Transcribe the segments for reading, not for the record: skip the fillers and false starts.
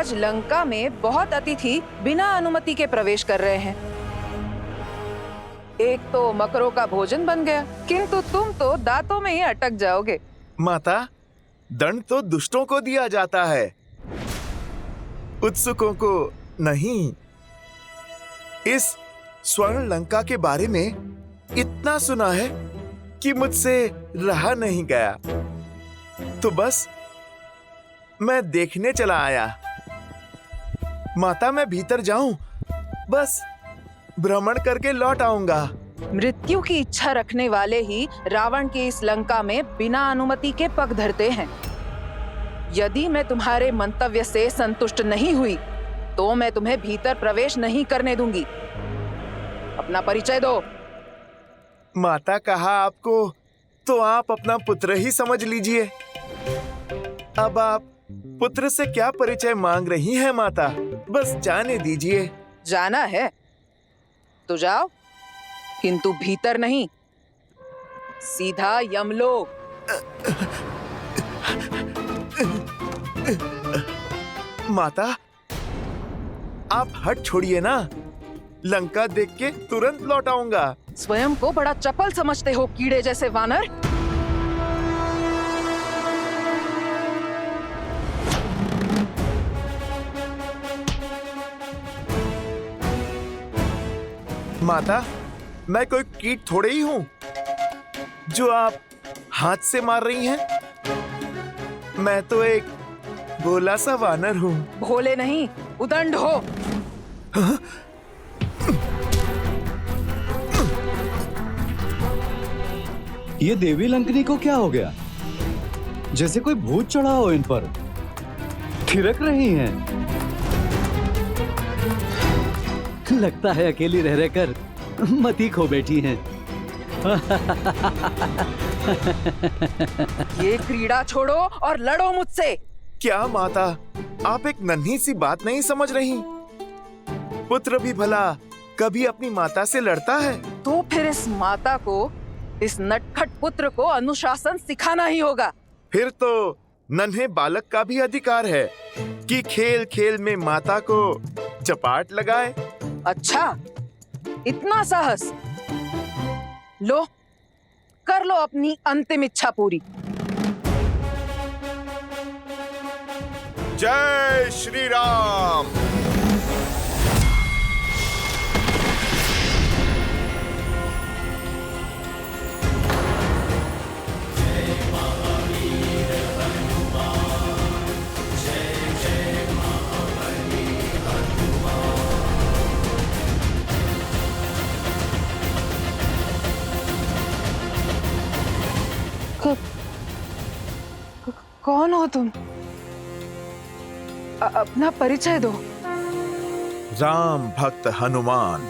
आज लंका में बहुत अतिथि बिना अनुमति के प्रवेश कर रहे हैं। एक तो मकरों का भोजन बन गया, किंतु तुम तो दांतों में ही अटक जाओगे। माता, दंड तो दुष्टों को दिया जाता है, उत्सुकों को नहीं। इस स्वर्ण लंका के बारे में इतना सुना है कि मुझसे रहा नहीं गया, तो बस मैं देखने चला आया। माता, मैं भीतर जाऊं, बस भ्रमण करके लौट आऊंगा। मृत्यु की इच्छा रखने वाले ही रावण की इस लंका में बिना अनुमति के पग धरते हैं। यदि मैं तुम्हारे मंतव्य से संतुष्ट नहीं हुई तो मैं तुम्हें भीतर प्रवेश नहीं करने दूंगी। अपना परिचय दो। माता, कहा आपको तो आप अपना पुत्र ही समझ लीजिए। अब आप पुत्र से क्या परिचय मांग रही हैं माता? बस जाने दीजिए। जाना है तो जाओ, किंतु भीतर नहीं, सीधा यमलोक। माता, आप हट छोड़िए ना, लंका देख के तुरंत लौट आऊंगा। स्वयं को बड़ा चपल समझते हो, कीड़े जैसे वानर। माता, मैं कोई कीट थोड़े ही हूँ जो आप हाथ से मार रही हैं। मैं तो एक भोला सा वानर हूँ। भोले नहीं, उदंड हो। ये देवी लंकनी को क्या हो गया? जैसे कोई भूत चढ़ा हो इन पर। थिरक रही हैं। लगता है अकेली रह रहकर मती खो बैठी हैं। ये क्रीड़ा छोड़ो और लड़ो मुझसे। क्या माता, आप एक नन्ही सी बात नहीं समझ रही? पुत्र भी भला कभी अपनी माता से लड़ता है? तो फिर इस माता को, इस नटखट पुत्र को अनुशासन सिखाना ही होगा। फिर तो नन्हे बालक का भी अधिकार है कि खेल खेल में माता को चपाट लगाए। अच्छा, इतना साहस? लो, कर लो अपनी अंतिम इच्छा पूरी। जय श्री राम। कौन हो तुम? अपना परिचय दो। राम भक्त हनुमान।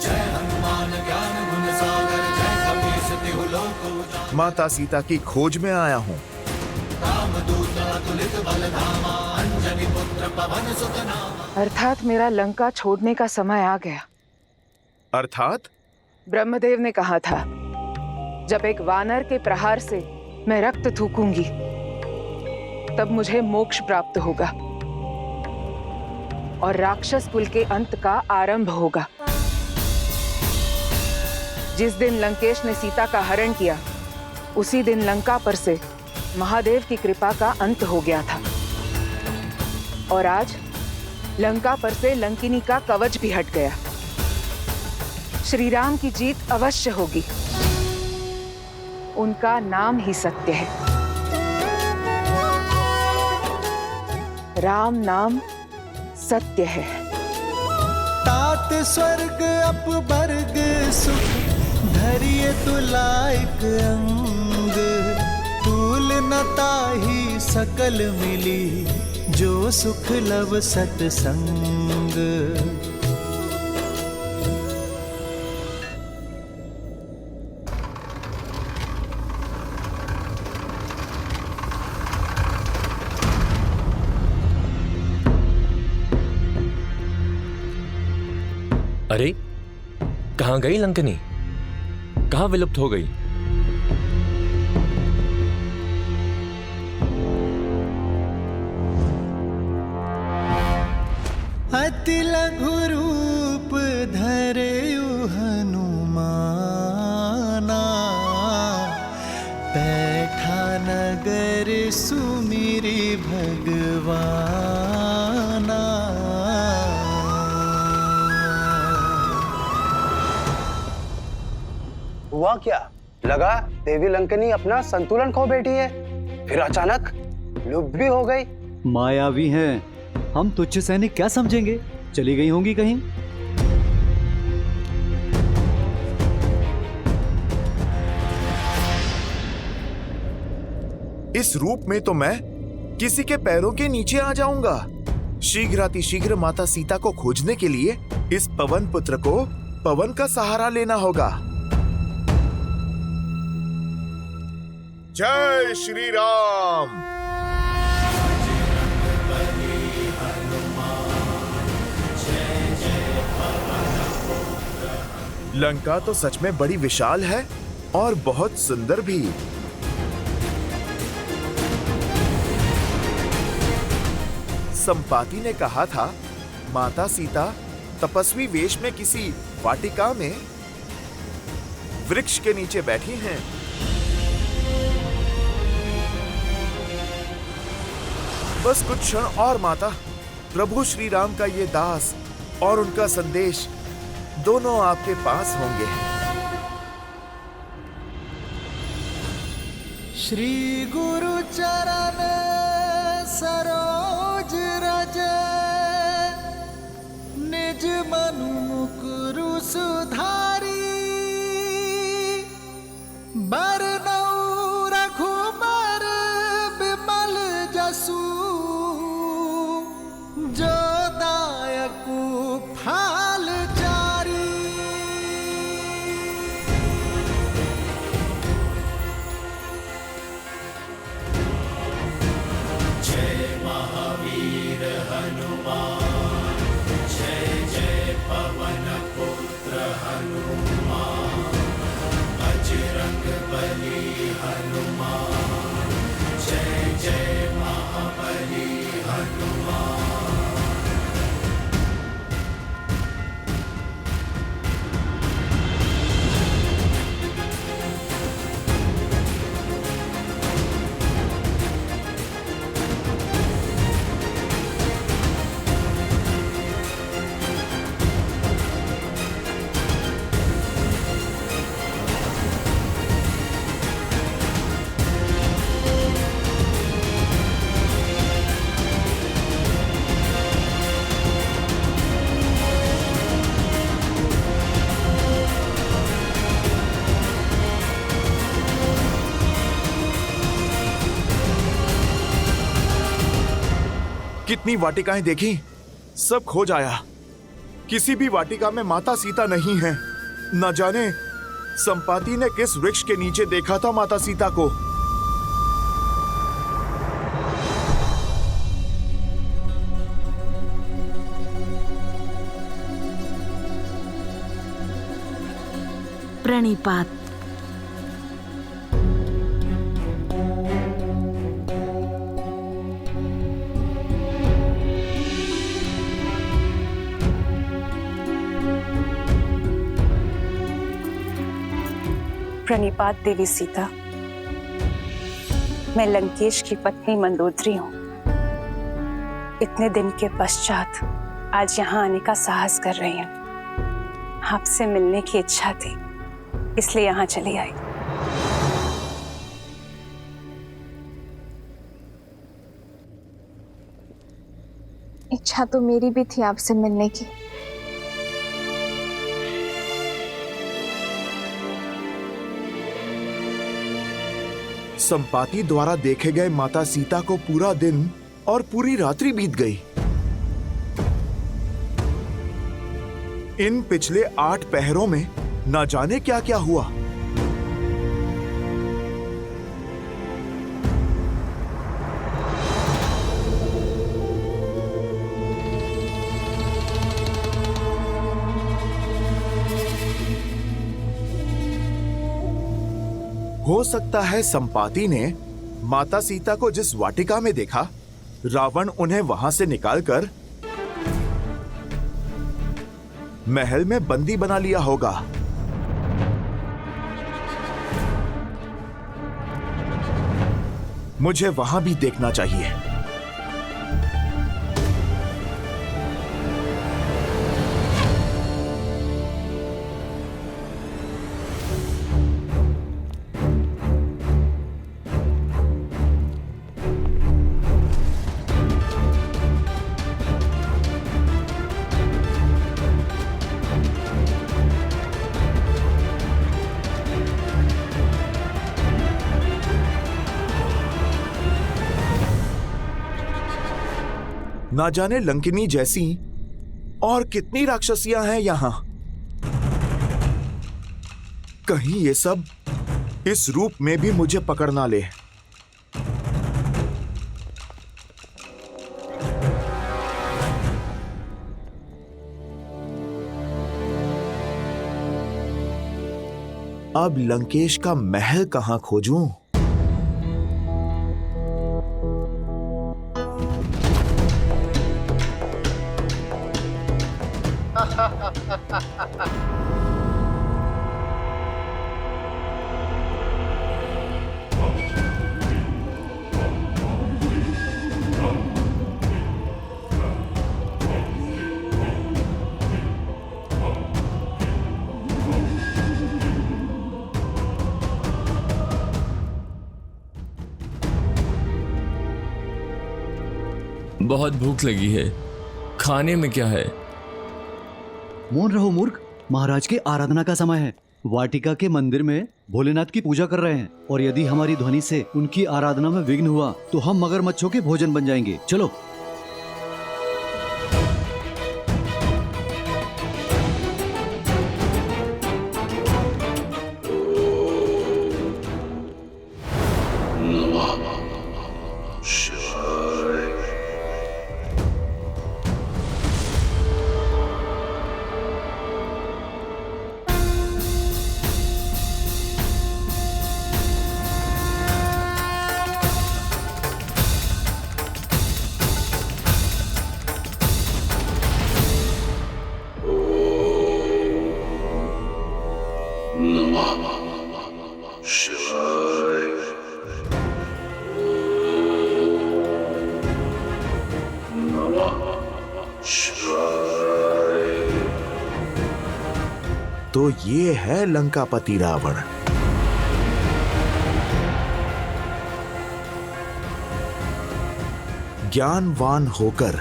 माता सीता की खोज में आया हूँ। अर्थात मेरा लंका छोड़ने का समय आ गया। अर्थात? ब्रह्मदेव ने कहा था, जब एक वानर के प्रहार से मैं रक्त थूकूंगी, तब मुझे मोक्ष प्राप्त होगा और राक्षस कुल के अंत का आरंभ होगा। जिस दिन लंकेश ने सीता का हरण किया, उसी दिन लंका पर से महादेव की कृपा का अंत हो गया था। और आज लंका पर से लंकिनी का कवच भी हट गया। श्री राम की जीत अवश्य होगी। उनका नाम ही सत्य है। राम नाम सत्य है। तात स्वर्ग अपवर्ग सुख धरिए तुलाइक अंग। तूल न ताहि सकल मिली जो सुख लव सतसंग। अरे, कहाँ गई लंकनी? कहाँ विलुप्त हो गई? अति लघु रूप धरे हनुमाना, बैठा नगर सुमिरी भगवाना। हुआ क्या? लगा देवी लंकनी अपना संतुलन खो बैठी है, फिर अचानक लुप्त भी हो गई। मायावी हैं, हम तुच्छ सैनिक क्या समझेंगे? चली गई होंगी कहीं। इस रूप में तो मैं किसी के पैरों के नीचे आ जाऊंगा। शीघ्रातिशीघ्र माता सीता को खोजने के लिए इस पवन पुत्र को पवन का सहारा लेना होगा। जय श्री राम। लंका तो सच में बड़ी विशाल है और बहुत सुंदर भी। संपाति ने कहा था माता सीता तपस्वी वेश में किसी वाटिका में वृक्ष के नीचे बैठी हैं। बस कुछ क्षण और माता, प्रभु श्री राम का ये दास और उनका संदेश दोनों आपके पास होंगे। श्री गुरु चरण सरोज रज, निज मनु मुकुरु सुधारी। बरनउँ रघुबर बिमल जसु, जो दायकु फाल चारी। जय महावीर हनुमान, जय जय पवन पुत्र हनुमान, बजरंग बली हनुमान, जय जय महाबली हनुमान। कितनी वाटिकाएं देखी, सब खो जाया। किसी भी वाटिका में माता सीता नहीं है। न जाने संपाति ने किस वृक्ष के नीचे देखा था माता सीता को। प्रणिपात। प्रणिपात देवी सीता। मैं लंकेश की पत्नी मंदोदरी हूँ। इतने दिन के पश्चात आज यहाँ आने का साहस कर रही हूँ। आपसे मिलने की इच्छा थी, इसलिए यहाँ चली आई। इच्छा तो मेरी भी थी आपसे मिलने की। संपाति द्वारा देखे गए माता सीता को पूरा दिन और पूरी रात्रि बीत गई। इन पिछले 8 पहरों में न जाने क्या क्या हुआ। हो सकता है संपाति ने माता सीता को जिस वाटिका में देखा, रावण उन्हें वहां से निकालकर महल में बंदी बना लिया होगा। मुझे वहां भी देखना चाहिए। ना जाने लंकिनी जैसी और कितनी राक्षसियां हैं यहां। कहीं ये सब इस रूप में भी मुझे पकड़ ना ले। अब लंकेश का महल कहां खोजूं? बहुत भूख लगी है। खाने में क्या है? मौन रहो मूर्ख, महाराज के आराधना का समय है। वाटिका के मंदिर में भोलेनाथ की पूजा कर रहे हैं और यदि हमारी ध्वनि से उनकी आराधना में विघ्न हुआ तो हम मगरमच्छों के भोजन बन जाएंगे। चलो। तो ये है लंकापति रावण। ज्ञानवान होकर,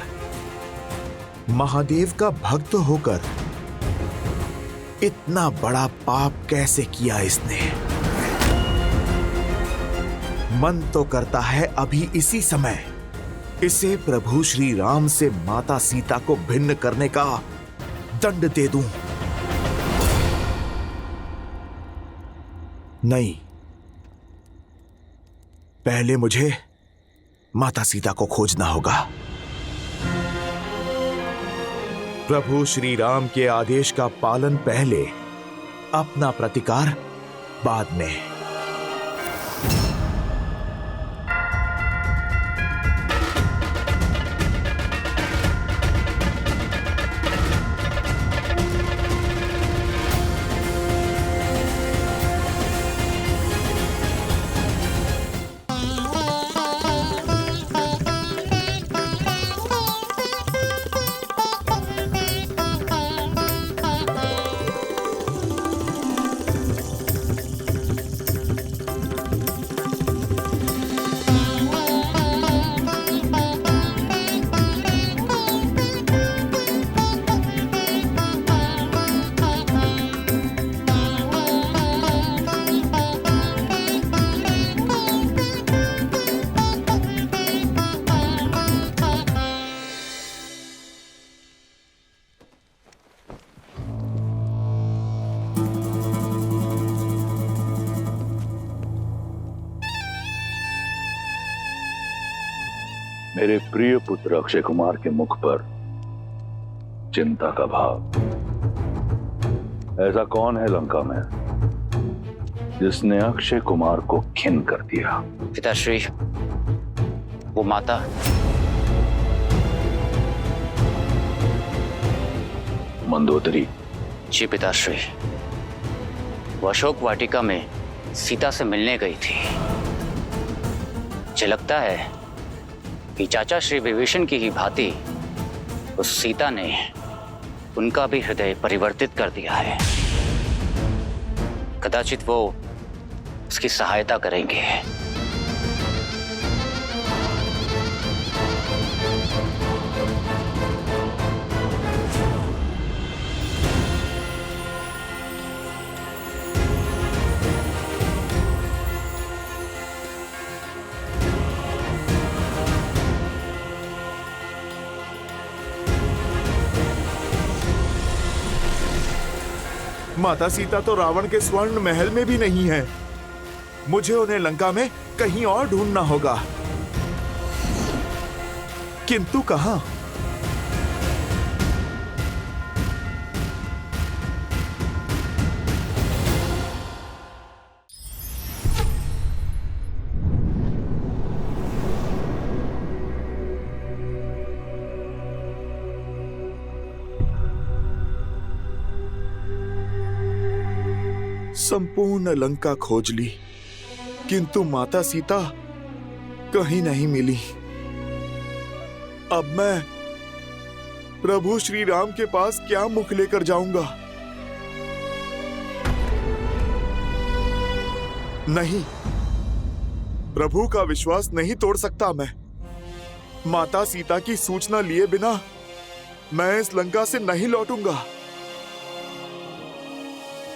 महादेव का भक्त होकर इतना बड़ा पाप कैसे किया इसने? मन तो करता है अभी इसी समय इसे प्रभु श्री राम से माता सीता को भिन्न करने का दंड दे दूं। नहीं, पहले मुझे माता सीता को खोजना होगा। प्रभु श्री राम के आदेश का पालन पहले, अपना प्रतिकार बाद में। मेरे प्रिय पुत्र अक्षय कुमार के मुख पर चिंता का भाव। ऐसा कौन है लंका में जिसने अक्षय कुमार को खिन कर दिया? पिताश्री, वो माता। मंदोदरी। जी पिताश्री, वो अशोक वाटिका में सीता से मिलने गई थी। मुझे लगता है कि चाचा श्री विभीषण की ही भांति उस सीता ने उनका भी हृदय परिवर्तित कर दिया है। कदाचित वो उसकी सहायता करेंगे। माता सीता तो रावण के स्वर्ण महल में भी नहीं है। मुझे उन्हें लंका में कहीं और ढूंढना होगा, किंतु कहां? संपूर्ण लंका खोज ली, किंतु माता सीता कहीं नहीं मिली। अब मैं प्रभु श्री राम के पास क्या मुख लेकर जाऊंगा? नहीं, प्रभु का विश्वास नहीं तोड़ सकता मैं। माता सीता की सूचना लिए बिना मैं इस लंका से नहीं लौटूंगा।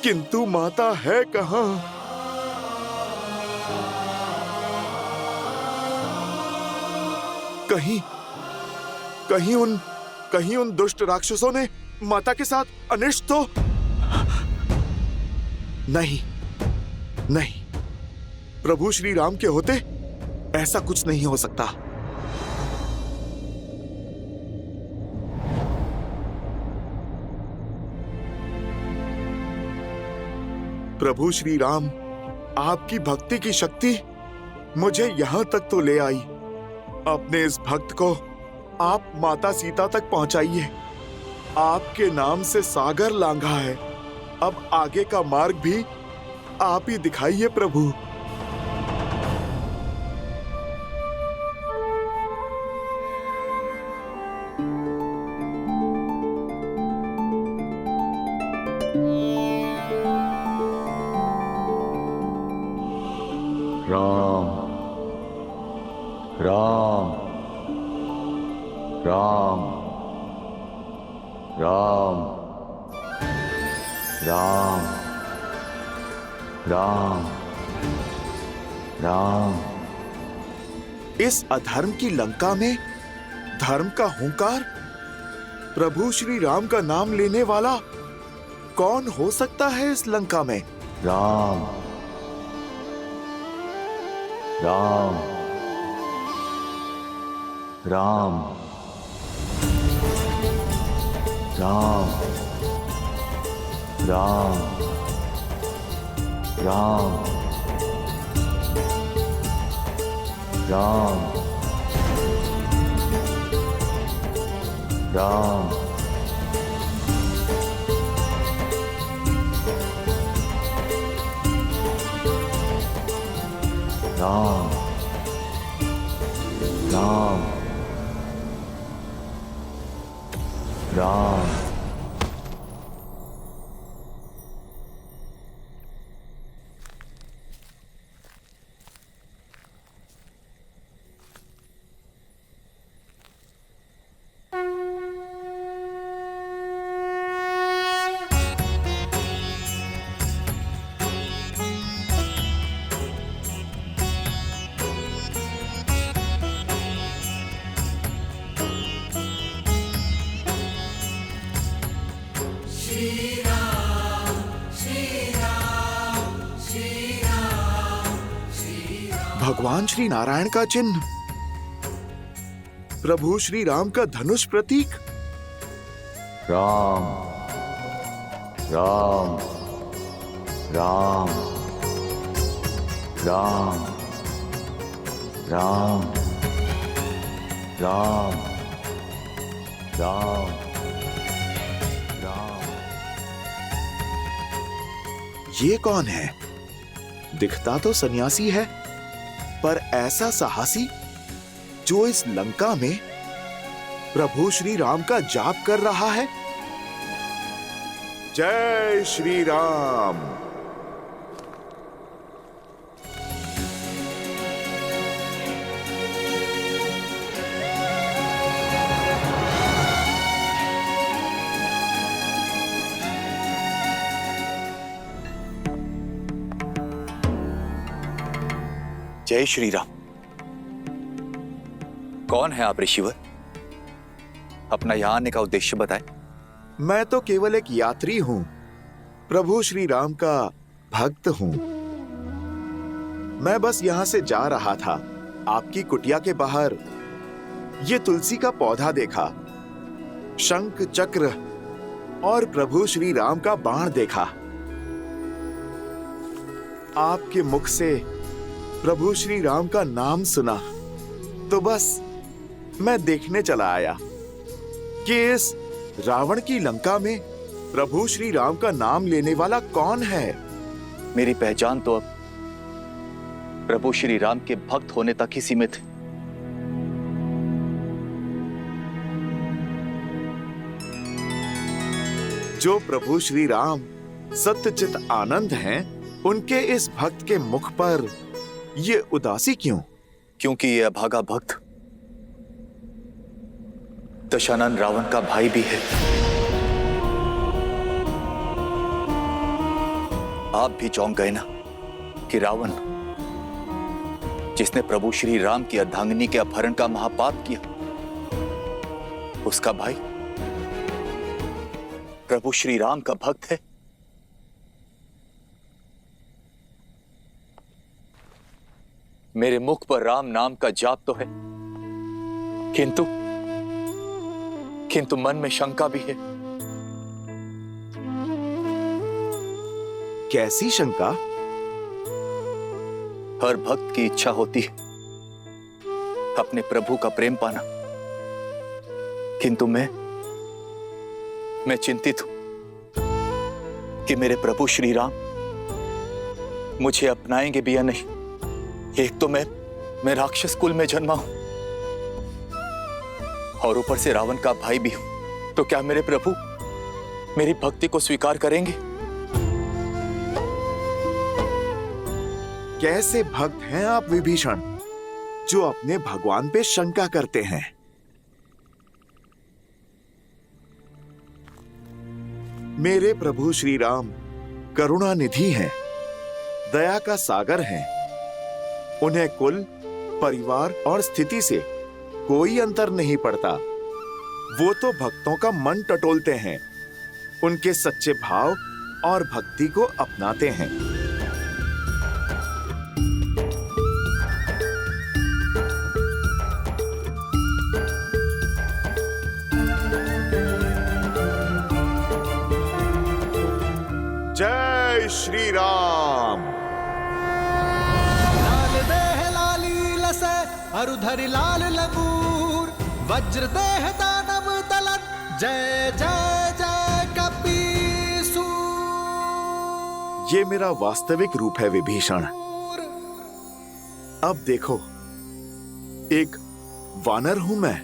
किंतु माता है कहां? कहीं उन दुष्ट राक्षसों ने माता के साथ अनिष्ट तो नहीं। प्रभु श्री राम के होते ऐसा कुछ नहीं हो सकता। प्रभु श्री राम, आपकी भक्ति की शक्ति मुझे यहां तक तो ले आई। अपने इस भक्त को आप माता सीता तक पहुंचाइए। आपके नाम से सागर लांघा है, अब आगे का मार्ग भी आप ही दिखाइए प्रभु। राम राम राम राम राम राम राम। इस अधर्म की लंका में धर्म का हुंकार, प्रभु श्री राम का नाम लेने वाला कौन हो सकता है इस लंका में? राम राम राम राम राम राम राम राम राम राम राम। भगवान श्री नारायण का चिन्ह, प्रभु श्री राम का धनुष प्रतीक। राम राम राम राम राम राम राम राम। ये कौन है? दिखता तो सन्यासी है, पर ऐसा साहसी जो इस लंका में प्रभु श्री राम का जाप कर रहा है। जय श्री राम। जय श्री राम। कौन है आप ऋषिवर? अपना यहां आने का उद्देश्य बताएं। मैं तो केवल एक यात्री हूं, प्रभु श्री राम का भक्त हूं। मैं बस यहां से जा रहा था, आपकी कुटिया के बाहर ये तुलसी का पौधा देखा, शंख चक्र और प्रभु श्री राम का बाण देखा। आपके मुख से प्रभु श्री राम का नाम सुना, तो बस मैं देखने चला आया कि इस रावण की लंका में प्रभु श्री राम का नाम लेने वाला कौन है। मेरी पहचान तो अब प्रभु श्री राम के भक्त होने तक ही सीमित है। जो प्रभु श्री राम सत्यचित आनंद हैं, उनके इस भक्त के मुख पर ये उदासी क्यों? क्योंकि ये अभागा भक्त दशानन रावण का भाई भी है। आप भी चौंक गए ना कि रावण, जिसने प्रभु श्री राम की अर्धांगिनी के अपहरण का महापाप किया, उसका भाई प्रभु श्री राम का भक्त है। मेरे मुख पर राम नाम का जाप तो है, किंतु मन में शंका भी है। कैसी शंका? हर भक्त की इच्छा होती है अपने प्रभु का प्रेम पाना, किंतु मैं चिंतित हूं कि मेरे प्रभु श्री राम मुझे अपनाएंगे भी या नहीं। एक तो मैं राक्षस कुल में जन्मा हूं और ऊपर से रावण का भाई भी हूं, तो क्या मेरे प्रभु मेरी भक्ति को स्वीकार करेंगे? कैसे भक्त हैं आप विभीषण, जो अपने भगवान पे शंका करते हैं? मेरे प्रभु श्री राम करुणा निधि हैं, दया का सागर हैं। उन्हें कुल, परिवार और स्थिति से कोई अंतर नहीं पड़ता। वो तो भक्तों का मन टटोलते हैं, उनके सच्चे भाव और भक्ति को अपनाते हैं। जय श्री राम। अरुधरि लाल लगूर, वज्र देह दानव दलन, जय जय जय कपीसू। ये मेरा वास्तविक रूप है विभीषण। अब देखो, एक वानर हूं मैं।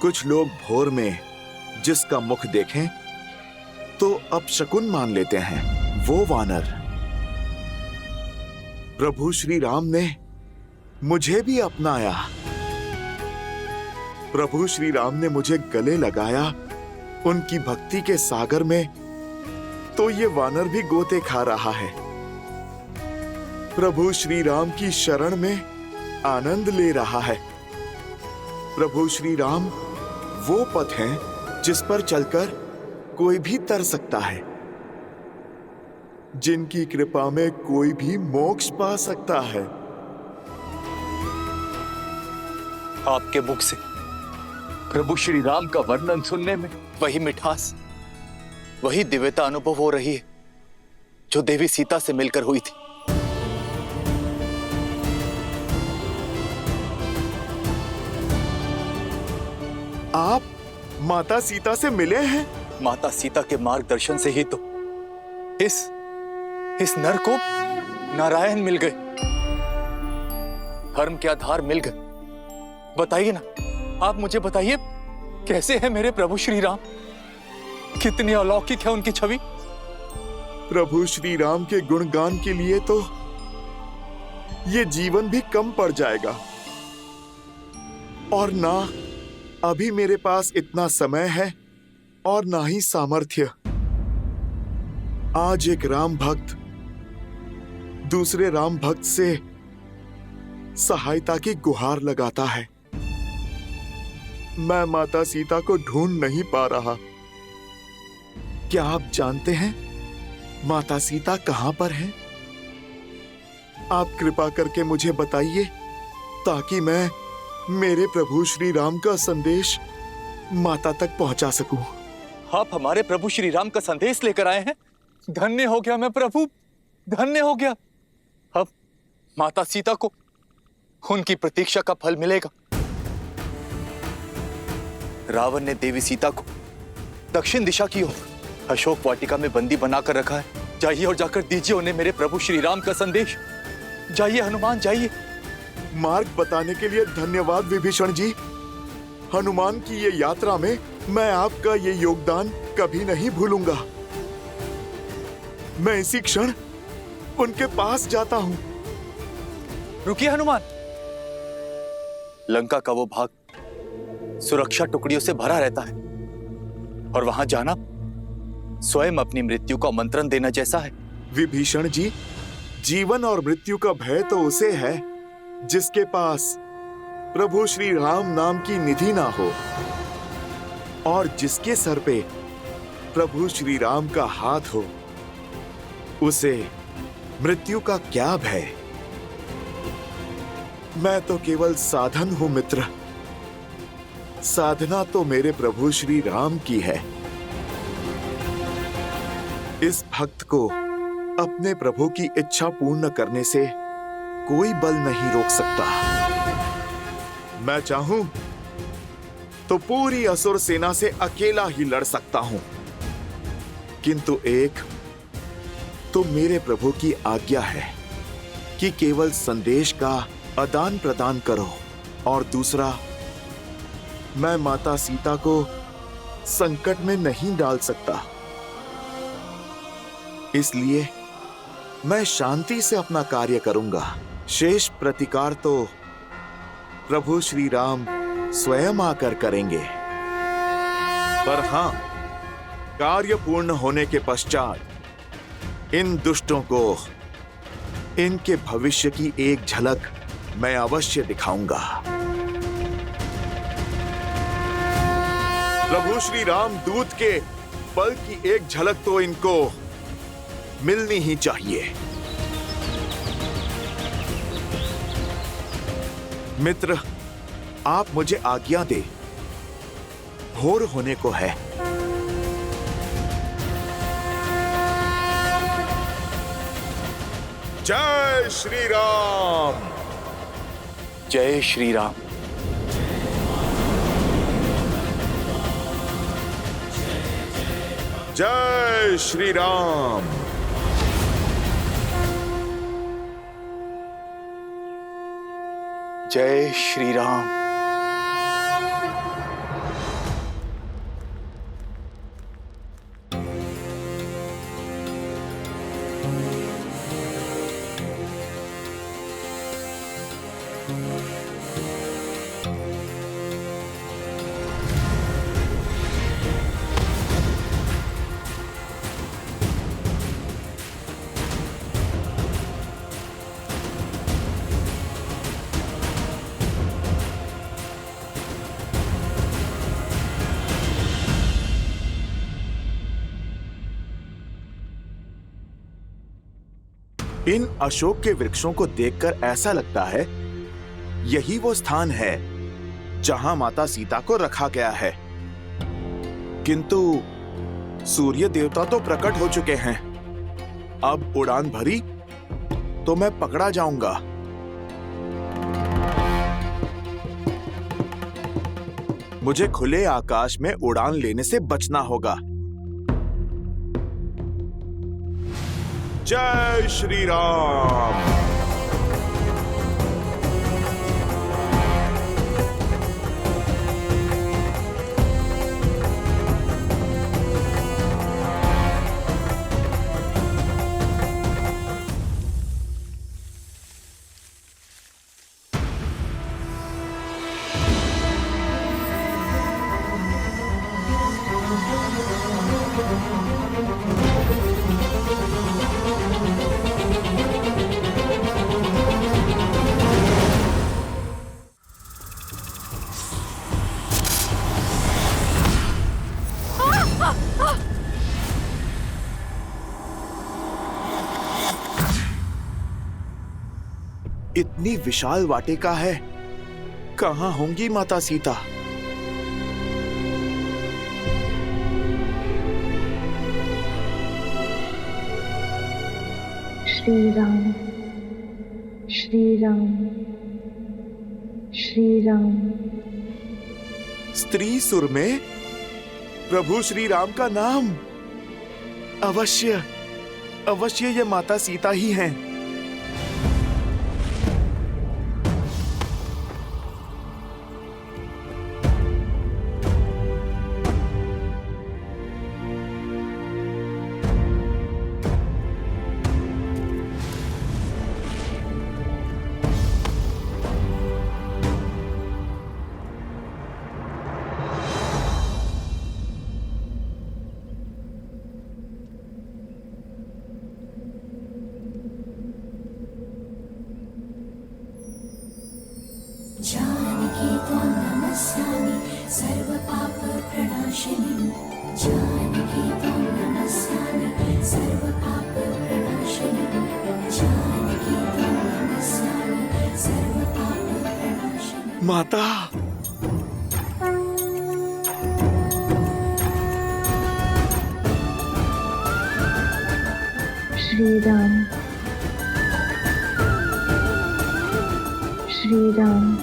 कुछ लोग भोर में जिसका मुख देखें तो अपशकुन मान लेते हैं, वो वानर। प्रभु श्री राम ने मुझे भी अपनाया। प्रभु श्री राम ने मुझे गले लगाया उनकी भक्ति के सागर में, तो ये वानर भी गोते खा रहा है। प्रभु श्री राम की शरण में आनंद ले रहा है। प्रभु श्री राम वो पथ हैं जिस पर चलकर कोई भी तर सकता है, जिनकी कृपा में कोई भी मोक्ष पा सकता है। आपके मुख से प्रभु श्री राम का वर्णन सुनने में वही मिठास, वही दिव्यता अनुभव हो रही है जो देवी सीता से मिलकर हुई थी। आप माता सीता से मिले हैं? माता सीता के मार्गदर्शन से ही तो इस नर को नारायण मिल गए, धर्म के आधार मिल गए। बताइए ना, आप मुझे बताइए, कैसे है मेरे प्रभु श्री राम? कितनी अलौकिक है उनकी छवि। प्रभु श्री राम के गुणगान के लिए तो ये जीवन भी कम पड़ जाएगा, और ना अभी मेरे पास इतना समय है और ना ही सामर्थ्य। आज एक राम भक्त दूसरे राम भक्त से सहायता की गुहार लगाता है। मैं माता सीता को ढूंढ नहीं पा रहा। क्या आप जानते हैं माता सीता कहां पर हैं? आप कृपा करके मुझे बताइए, ताकि मैं मेरे प्रभु श्री राम का संदेश माता तक पहुंचा सकूं। आप हमारे प्रभु श्री राम का संदेश लेकर आए हैं। धन्य हो गया मैं प्रभु, धन्य हो गया। अब माता सीता को उनकी प्रतीक्षा का फल मिलेगा। रावण ने देवी सीता को दक्षिण दिशा की ओर अशोक वाटिका में बंदी बनाकर रखा है। जाइए और जाकर दीजिए उन्हें मेरे प्रभु श्री राम का संदेश। जाइए हनुमान, जाइए। मार्ग बताने के लिए धन्यवाद विभीषण जी। हनुमान की ये यात्रा में मैं आपका ये योगदान कभी नहीं भूलूंगा। मैं इसी क्षण उनके पास जाता हूं। रुकिए हनुमान। लंका का वो भाग सुरक्षा टुकड़ियों से भरा रहता है, और वहां जाना स्वयं अपनी मृत्यु को आमंत्रण देना जैसा है। विभीषण जी, जीवन और मृत्यु का भय तो उसे है जिसके पास प्रभु श्री राम नाम की निधि ना हो, और जिसके सर पे प्रभु श्री राम का हाथ हो, उसे मृत्यु का क्या भय। मैं तो केवल साधन हूं मित्र। साधना तो मेरे प्रभु श्री राम की है। इस भक्त को अपने प्रभु की इच्छा पूर्ण करने से कोई बल नहीं रोक सकता। मैं चाहूं तो पूरी असुर सेना से अकेला ही लड़ सकता हूं, किंतु एक तो मेरे प्रभु की आज्ञा है कि केवल संदेश का आदान प्रदान करो, और दूसरा, मैं माता सीता को संकट में नहीं डाल सकता। इसलिए मैं शांति से अपना कार्य करूंगा। शेष प्रतिकार तो प्रभु श्री राम स्वयं आकर करेंगे। पर हां, कार्य पूर्ण होने के पश्चात इन दुष्टों को इनके भविष्य की एक झलक मैं अवश्य दिखाऊंगा। प्रभु श्री राम दूत के बल की एक झलक तो इनको मिलनी ही चाहिए। मित्र, आप मुझे आज्ञा दे, भोर होने को है। जय श्री राम। जय श्री राम। जय श्री राम। जय श्री राम। इन अशोक के वृक्षों को देखकर ऐसा लगता है यही वो स्थान है जहां माता सीता को रखा गया है। किंतु सूर्य देवता तो प्रकट हो चुके हैं। अब उड़ान भरी तो मैं पकड़ा जाऊंगा। मुझे खुले आकाश में उड़ान लेने से बचना होगा। जय श्री राम। इतनी विशाल वाटिका है, कहां होंगी माता सीता? श्री राम, श्री राम, श्री राम। स्त्री सुर में प्रभु श्री राम का नाम। अवश्य अवश्य ये माता सीता ही हैं। जानकी त्वां नमस्यामि सर्वपाप प्रणाशिनी। जानकी त्वां नमस्यामि सर्वपाप प्रणाशिनी। जानकी त्वां नमस्यामि सर्वपाप प्रणाशिनी। माता, श्री राम, श्री राम।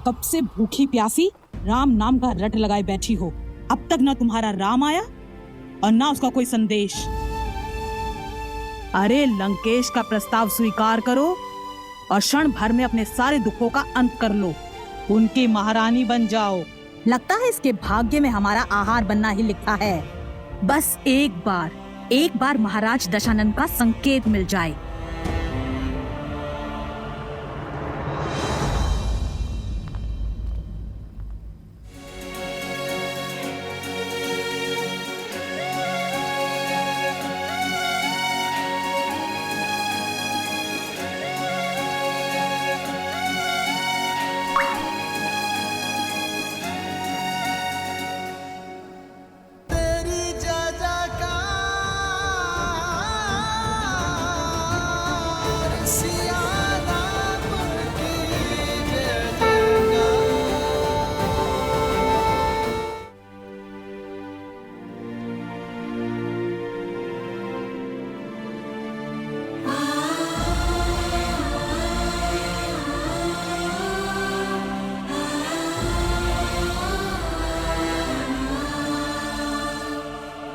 कब से भूखी प्यासी राम नाम का रट लगाए बैठी हो, अब तक ना तुम्हारा राम आया और ना उसका कोई संदेश। अरे लंकेश का प्रस्ताव स्वीकार करो और क्षण भर में अपने सारे दुखों का अंत कर लो, उनकी महारानी बन जाओ। लगता है इसके भाग्य में हमारा आहार बनना ही लिखा है। बस एक बार महाराज दशानन का संकेत मिल जाए।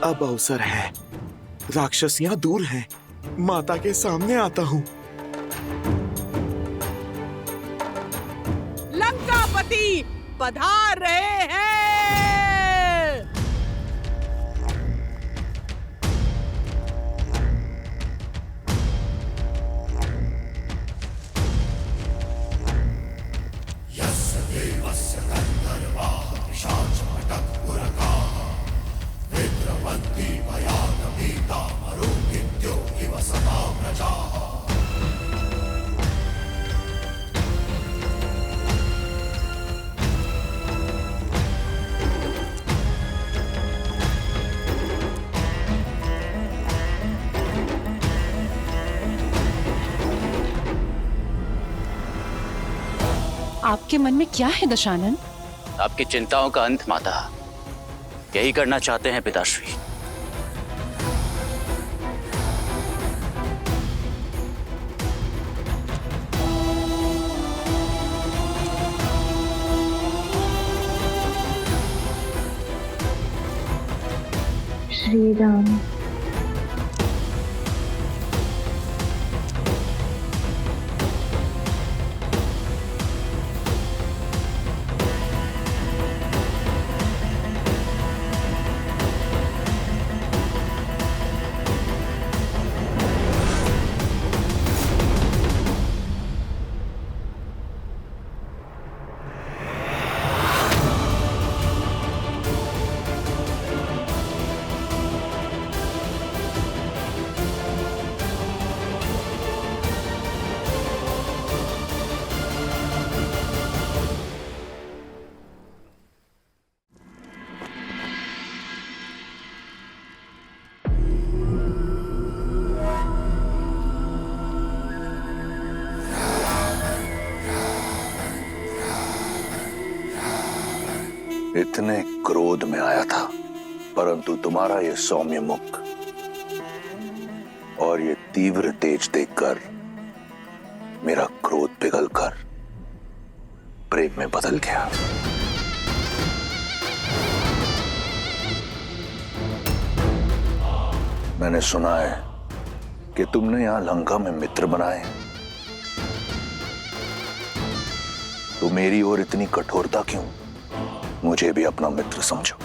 अब अवसर है, राक्षसियां दूर हैं, माता के सामने आता हूँ। लंकापति पधार रहे हैं। आपके मन में क्या है दशानन? आपकी चिंताओं का अंत माता, यही करना चाहते हैं पिताश्री। श्री राम। इतने क्रोध में आया था, परंतु तुम्हारा ये सौम्य मुख और ये तीव्र तेज देखकर मेरा क्रोध पिघलकर प्रेम में बदल गया। मैंने सुना है कि तुमने यहां लंका में मित्र बनाए, तो मेरी ओर इतनी कठोरता क्यों? मुझे भी अपना मित्र समझो।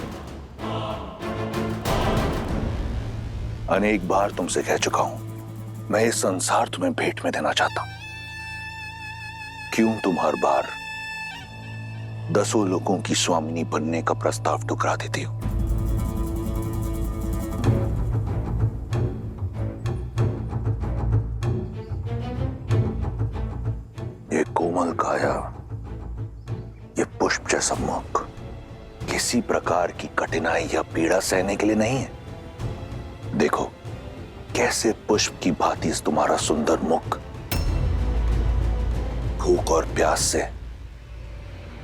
अनेक बार तुमसे कह चुका हूं, मैं ये संसार तुम्हें भेंट में देना चाहता हूं। क्यों तुम हर बार 10 लोगों की स्वामिनी बनने का प्रस्ताव ठुकरा देती हो? ये कोमल काया, ये पुष्प जैसा मुख किसी प्रकार की कठिनाई या पीड़ा सहने के लिए नहीं है। देखो कैसे पुष्प की भांति तुम्हारा सुंदर मुख भूख और प्यास से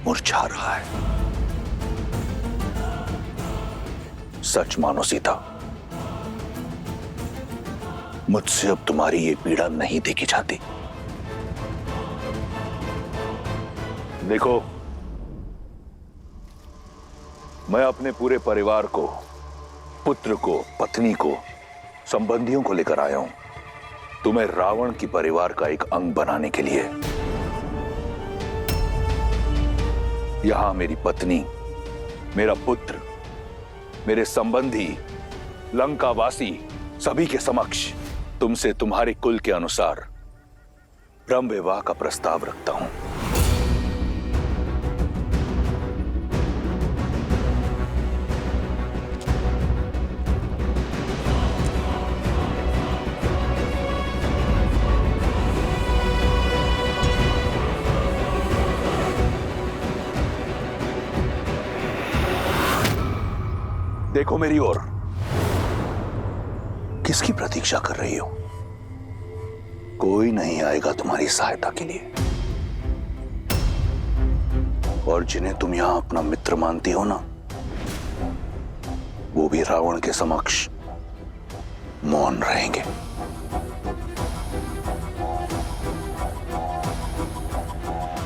मुरझा रहा है। सच मानो सीता, मुझसे अब तुम्हारी ये पीड़ा नहीं देखी जाती। देखो, मैं अपने पूरे परिवार को, पुत्र को, पत्नी को, संबंधियों को लेकर आया हूं तुम्हें रावण की परिवार का एक अंग बनाने के लिए। यहां मेरी पत्नी, मेरा पुत्र, मेरे संबंधी, लंकावासी सभी के समक्ष तुमसे तुम्हारे कुल के अनुसार ब्रह्म विवाह का प्रस्ताव रखता हूं। देखो मेरी ओर, किसकी प्रतीक्षा कर रही हो? कोई नहीं आएगा तुम्हारी सहायता के लिए, और जिन्हें तुम यहां अपना मित्र मानती हो ना, वो भी रावण के समक्ष मौन रहेंगे।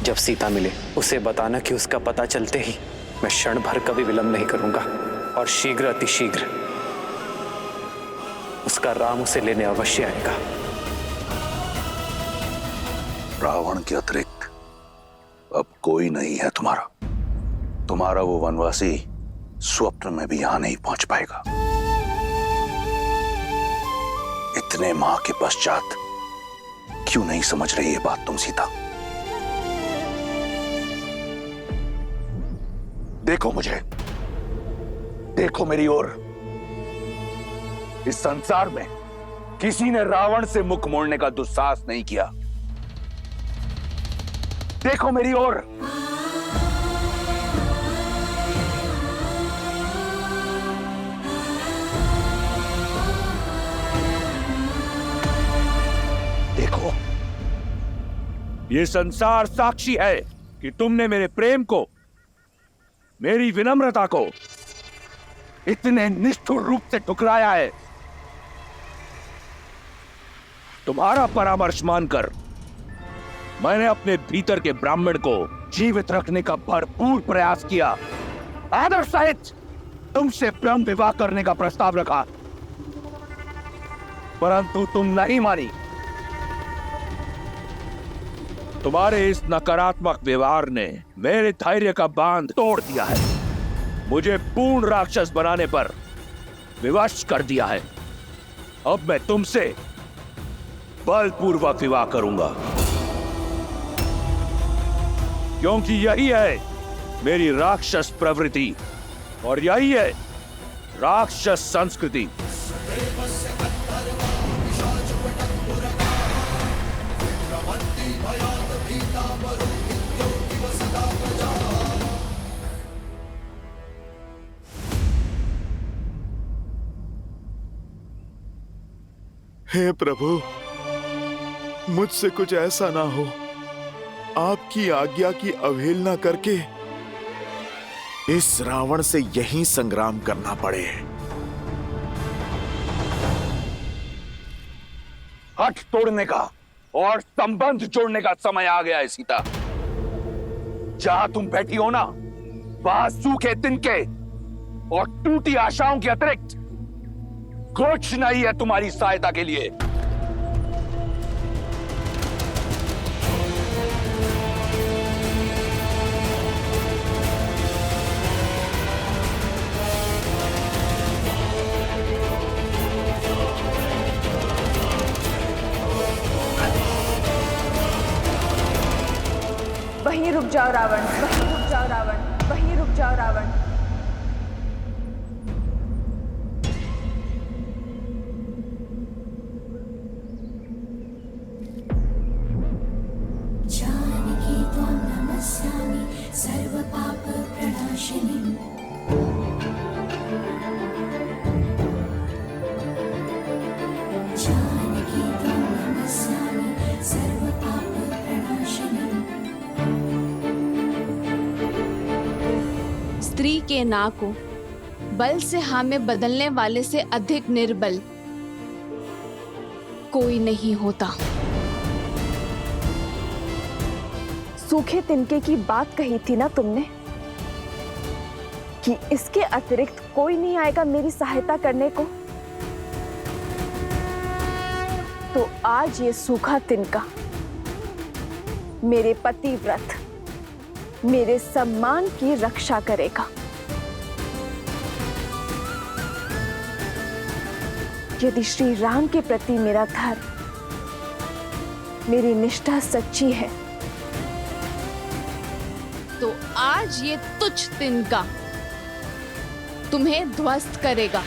जब सीता मिले उसे बताना कि उसका पता चलते ही मैं क्षण भर कभी विलंब नहीं करूंगा और शीघ्र अतिशीघ्र उसका राम उसे लेने अवश्य आएगा। रावण के अतिरिक्त अब कोई नहीं है तुम्हारा। तुम्हारा वो वनवासी स्वप्न में भी यहां नहीं पहुंच पाएगा। इतने माह के पश्चात क्यों नहीं समझ रही ये बात तुम सीता? देखो मुझे, देखो मेरी ओर। इस संसार में किसी ने रावण से मुख मोड़ने का दुस्साहस नहीं किया। देखो मेरी ओर। देखो, ये संसार साक्षी है कि तुमने मेरे प्रेम को, मेरी विनम्रता को इतने निष्ठुर रूप से ठुकराया है। तुम्हारा परामर्श मानकर मैंने अपने भीतर के ब्राह्मण को जीवित रखने का भरपूर प्रयास किया। आदर सहित तुमसे प्रेम विवाह करने का प्रस्ताव रखा, परंतु तुम नहीं मानी। तुम्हारे इस नकारात्मक व्यवहार ने मेरे धैर्य का बांध तोड़ दिया है, मुझे पूर्ण राक्षस बनाने पर विवश कर दिया है। अब मैं तुमसे बलपूर्वक विवाह करूंगा, क्योंकि यही है मेरी राक्षस प्रवृत्ति और यही है राक्षस संस्कृति। हे प्रभु, मुझसे कुछ ऐसा ना हो, आपकी आज्ञा की अवहेलना करके इस रावण से यहीं संग्राम करना पड़े। हठ तोड़ने का और संबंध जोड़ने का समय आ गया है सीता। जहां तुम बैठी हो ना, वहां सूखे तिनके और टूटी आशाओं के अतिरिक्त कुछ नहीं है तुम्हारी सहायता के लिए। वहीं रुक जाओ रावण, वहीं रुक जाओ रावण, वहीं रुक जाओ रावण। जानकी त्वां नमस्यामि सर्वपाप प्रणाशिनीं। जानकी त्वां नमस्यामि सर्वपाप प्रणाशिनीं। स्त्री के ना को बल से हाँ में बदलने वाले से अधिक निर्बल कोई नहीं होता। सूखे तिनके की बात कही थी ना तुमने कि इसके अतिरिक्त कोई नहीं आएगा मेरी सहायता करने को। तो आज ये सूखा तिनका मेरे पतिव्रत, मेरे सम्मान की रक्षा करेगा। यदि श्री राम के प्रति मेरा धर्म, मेरी निष्ठा सच्ची है, तो आज ये तुच्छ तिनका तुम्हें ध्वस्त करेगा।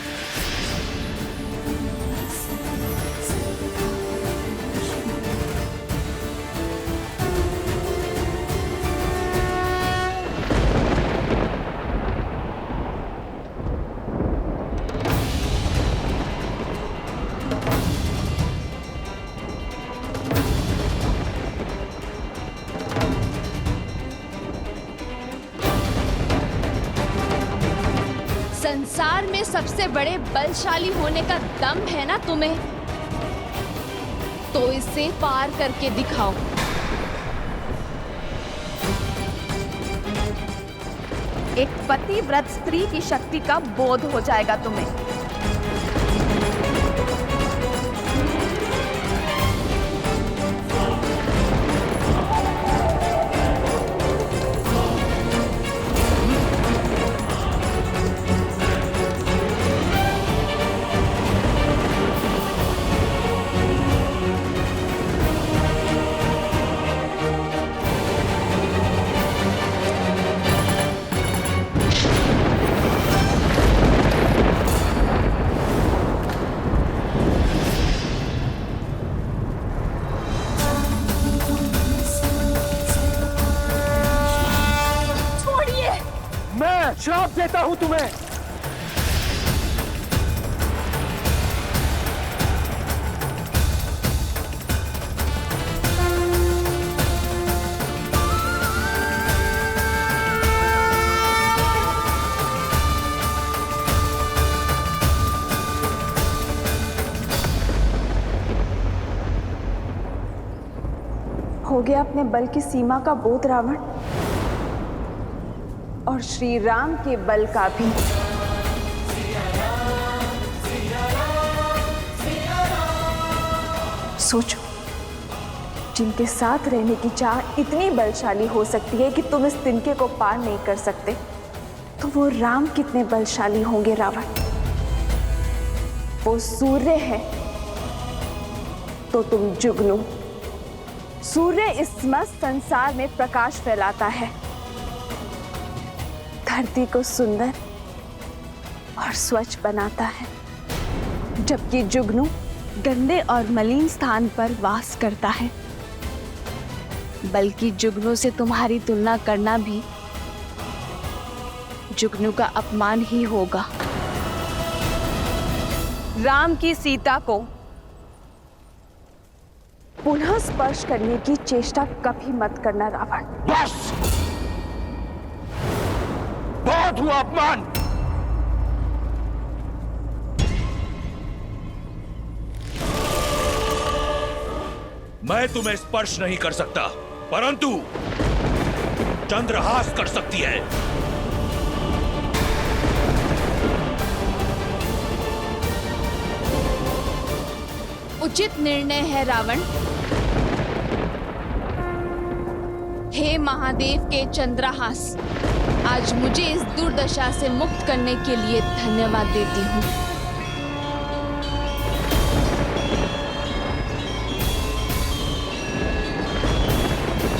संसार में सबसे बड़े बलशाली होने का दम है ना तुम्हें, तो इसे पार करके दिखाओ। एक पतिव्रत स्त्री की शक्ति का बोध हो जाएगा तुम्हें। मैं श्राप देता हूं तुम्हें। हो गया अपने बल की सीमा का बोध रावण, और श्री राम के बल का भी। सोचो, जिनके साथ रहने की चाह इतनी बलशाली हो सकती है कि तुम इस तिनके को पार नहीं कर सकते, तो वो राम कितने बलशाली होंगे रावण। वो सूर्य है तो तुम जुगनू। सूर्य इस मस्त संसार में प्रकाश फैलाता है, धरती को सुंदर और स्वच्छ बनाता है, जबकि जुगनू गंदे और मलिन स्थान पर वास करता है। बल्कि जुगनू से तुम्हारी तुलना करना भी जुगनू का अपमान ही होगा। राम की सीता को पुनः स्पर्श करने की चेष्टा कभी मत करना रावण। बस, बहुत हुआ अपमान। मैं तुम्हें स्पर्श नहीं कर सकता, परंतु चंद्रहास कर सकती है। उचित निर्णय है रावण। हे महादेव के चंद्रहास, आज मुझे इस दुर्दशा से मुक्त करने के लिए धन्यवाद देती हूँ।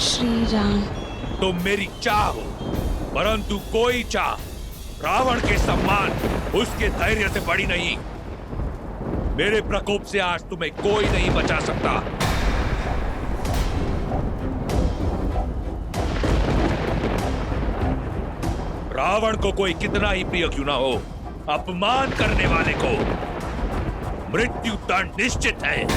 श्री राम। तुम मेरी चाह हो, परंतु कोई चाह रावण के सम्मान, उसके धैर्य से बड़ी नहीं। मेरे प्रकोप से आज तुम्हें कोई नहीं बचा सकता। रावण को कोई कितना ही प्रिय क्यों ना हो, अपमान करने वाले को मृत्यु दंड निश्चित है।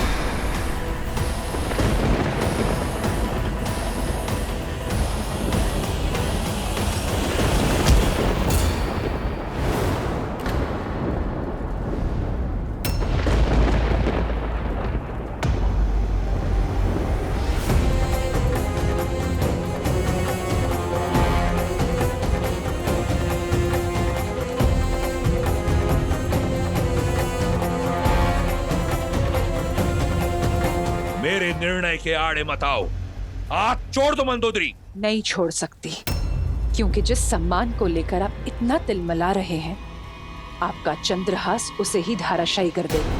मेरे निर्णय के आड़े मत आओ। हाथ छोड़ दो मंदोदरी। नहीं छोड़ सकती, क्योंकि जिस सम्मान को लेकर आप इतना तिलमिला रहे हैं, आपका चंद्रहास उसे ही धाराशायी कर देगा।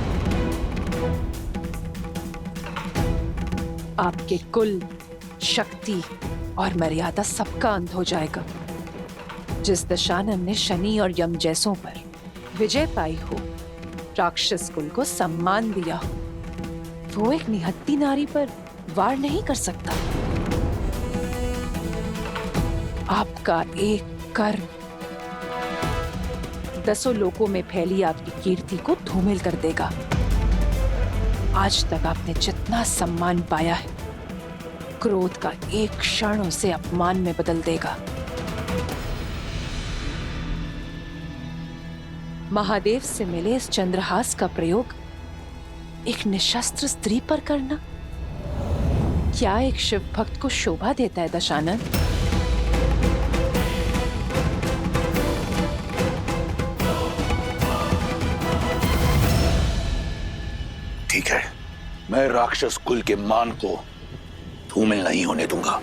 आपके कुल, शक्ति और मर्यादा सबका अंत हो जाएगा। जिस दशानन ने शनि और यम जैसों पर विजय पाई हो, राक्षस कुल को सम्मान दिया हो, वो एक निहत्ती नारी पर वार नहीं कर सकता। आपका एक कर्म दसों लोकों में फैली आपकी कीर्ति को धूमिल कर देगा। आज तक आपने जितना सम्मान पाया है, क्रोध का एक क्षण उसे अपमान में बदल देगा। महादेव से मिले इस चंद्रहास का प्रयोग एक निशस्त्र स्त्री पर करना क्या एक शिव भक्त को शोभा देता है दशानन? ठीक है, मैं राक्षस कुल के मान को धूमिल नहीं होने दूंगा।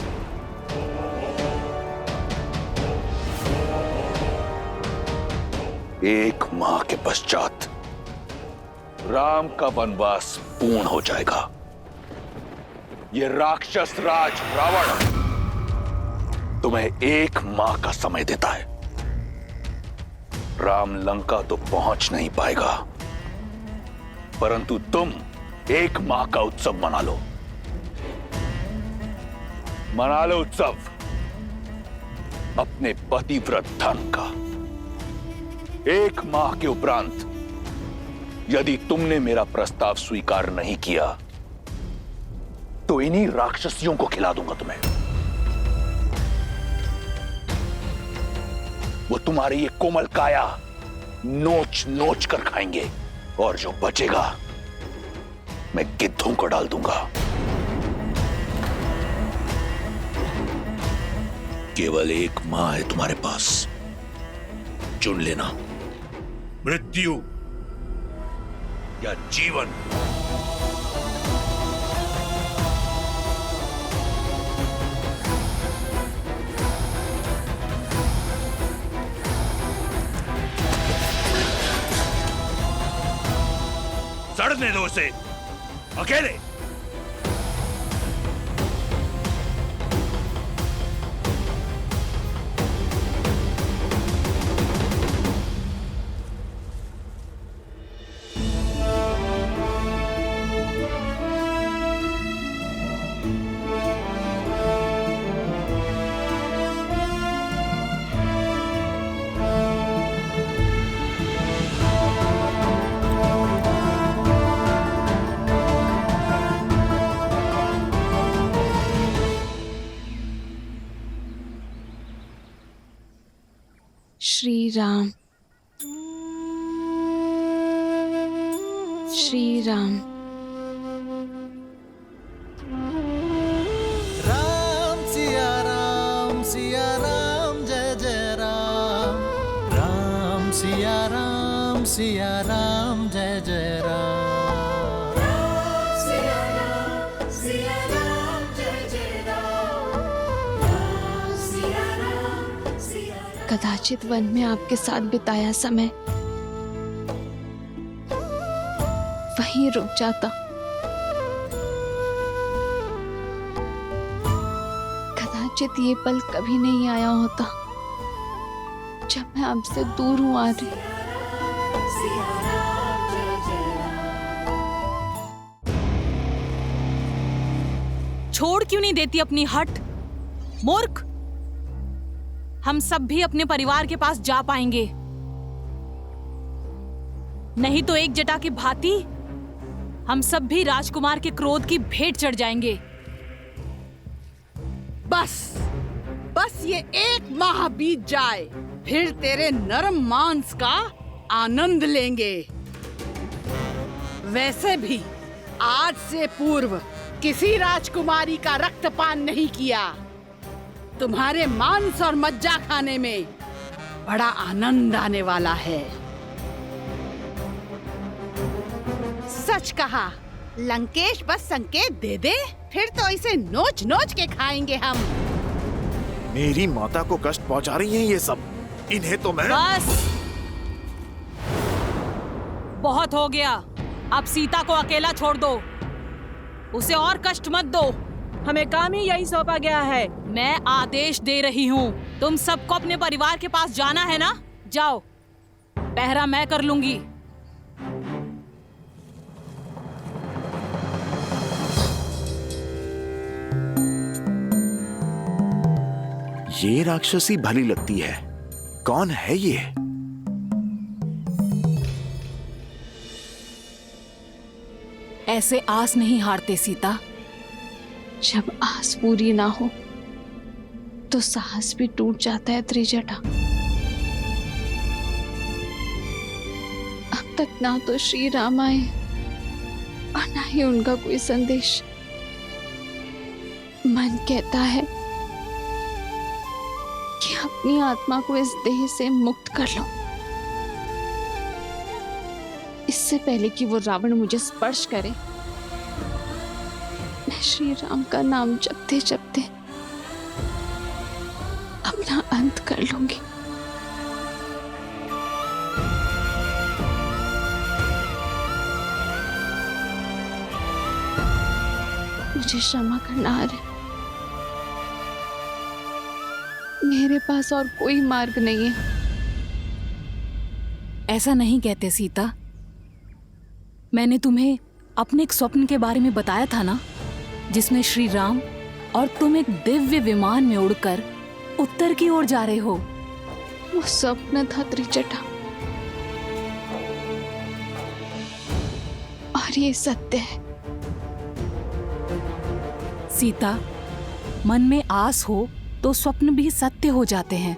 एक माह के पश्चात राम का वनवास पूर्ण हो जाएगा। ये राक्षस राज रावण तुम्हें एक माह का समय देता है। राम लंका तो पहुंच नहीं पाएगा, परंतु तुम एक माह का उत्सव मना लो। मना लो उत्सव अपने पतिव्रत धर्म का। एक माह के उपरांत यदि तुमने मेरा प्रस्ताव स्वीकार नहीं किया, तो इन्हीं राक्षसियों को खिला दूंगा तुम्हें। वो तुम्हारी ये कोमल काया नोच नोच कर खाएंगे, और जो बचेगा मैं गिद्धों को डाल दूंगा। केवल एक मां है तुम्हारे पास। चुन लेना, मृत्यु या जीवन। सड़ने दो उसे अकेले। श्री राम, श्री राम। राम सिया राम जय जय राम। राम सिया राम जय जय राम। राम सिया राम जय जय राम। राम सिया राम। कदाचित वन में आपके साथ बिताया समय वहीं रुक जाता। कदाचित ये पल कभी नहीं आया होता जब मैं आपसे दूर हूं आ रही। छोड़ क्यों नहीं देती अपनी हट, मूर्ख। हम सब भी अपने परिवार के पास जा पाएंगे, नहीं तो एक जटा की भांति हम सब भी राजकुमार के क्रोध की भेंट चढ़ जाएंगे। बस ये एक माह बीत जाए, फिर तेरे नरम मांस का आनंद लेंगे। वैसे भी आज से पूर्व किसी राजकुमारी का रक्तपान नहीं किया। तुम्हारे मांस और मज्जा खाने में बड़ा आनंद आने वाला है। सच कहा, लंकेश बस संकेत दे दे, फिर तो इसे नोच नोच के खाएंगे हम। मेरी माता को कष्ट पहुंचा रही हैं ये सब, इन्हें तो मैं। बस बहुत हो गया, अब सीता को अकेला छोड़ दो, उसे और कष्ट मत दो। हमें काम ही यही सौंपा गया है। मैं आदेश दे रही हूँ, तुम सबको अपने परिवार के पास जाना है ना, जाओ, पहरा मैं कर लूंगी। ये राक्षसी भली लगती है, कौन है ये? ऐसे आस नहीं हारते सीता। जब आस पूरी ना हो तो साहस भी टूट जाता है त्रिजटा। अब तक ना तो श्री राम आए और ना ही उनका कोई संदेश। मन कहता है कि अपनी आत्मा को इस देह से मुक्त कर लो, इससे पहले कि वो रावण मुझे स्पर्श करे। मैं श्री राम का नाम जपते जपते अपना अंत कर लूंगी। मुझे क्षमा करना आर्य, मेरे पास और कोई मार्ग नहीं है। ऐसा नहीं कहते सीता, मैंने तुम्हें अपने एक स्वप्न के बारे में बताया था ना, जिसमें श्री राम और तुम एक दिव्य विमान में उड़कर उत्तर की ओर जा रहे हो। वो स्वप्न था त्रिजटा, और ये सत्य है। सीता, मन में आस हो तो स्वप्न भी सत्य हो जाते हैं।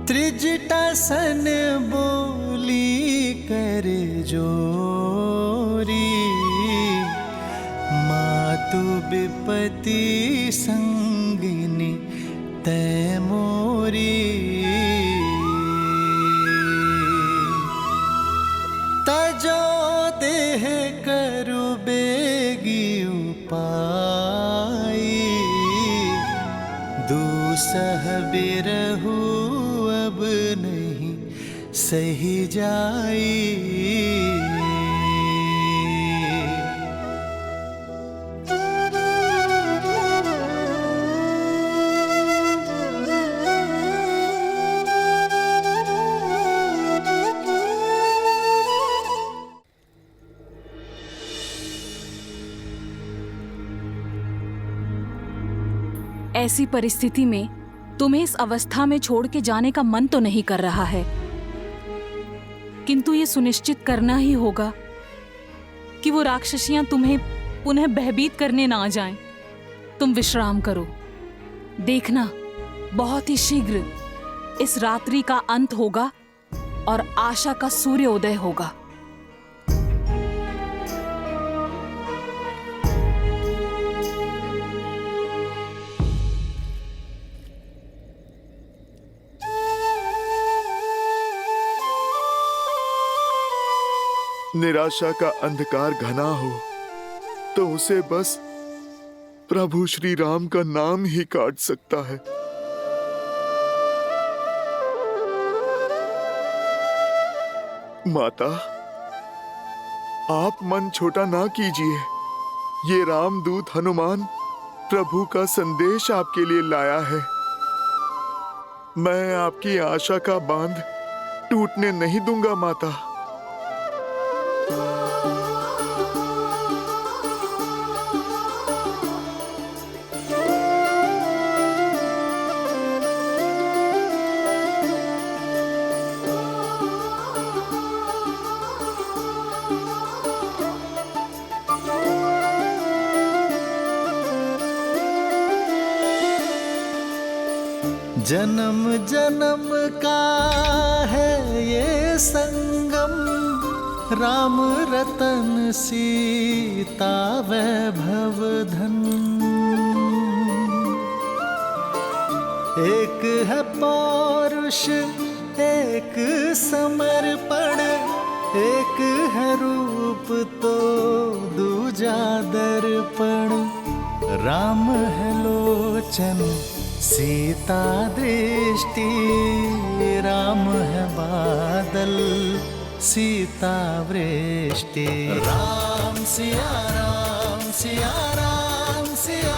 त्रिजटा सन बोली करे जोरी, मात तू विपत्ति संगिनी तै मोरी तजो देह करु बेगी उपाय दूसह बिरहु अब नहीं सही जाई। ऐसी परिस्थिति में तुम्हें इस अवस्था में छोड़ के जाने का मन तो नहीं कर रहा है, किंतु ये सुनिश्चित करना ही होगा कि वो राक्षसियां तुम्हें पुनः भयभीत करने ना आ जाएं। तुम विश्राम करो, देखना बहुत ही शीघ्र इस रात्रि का अंत होगा और आशा का सूर्योदय होगा। निराशा का अंधकार घना हो तो उसे बस प्रभु श्री राम का नाम ही काट सकता है। माता, आप मन छोटा ना कीजिए। ये रामदूत हनुमान प्रभु का संदेश आपके लिए लाया है। मैं आपकी आशा का बांध टूटने नहीं दूंगा माता। जन्म जन्म का है ये संगम, राम रतन सीता वैभव धन। एक है पौरुष एक समर्पण, एक है रूप तो दूजा दर्पण। राम है लोचन सीता दृष्टि, राम है बादल सीता वृष्टि। राम सिया राम सिया राम सिया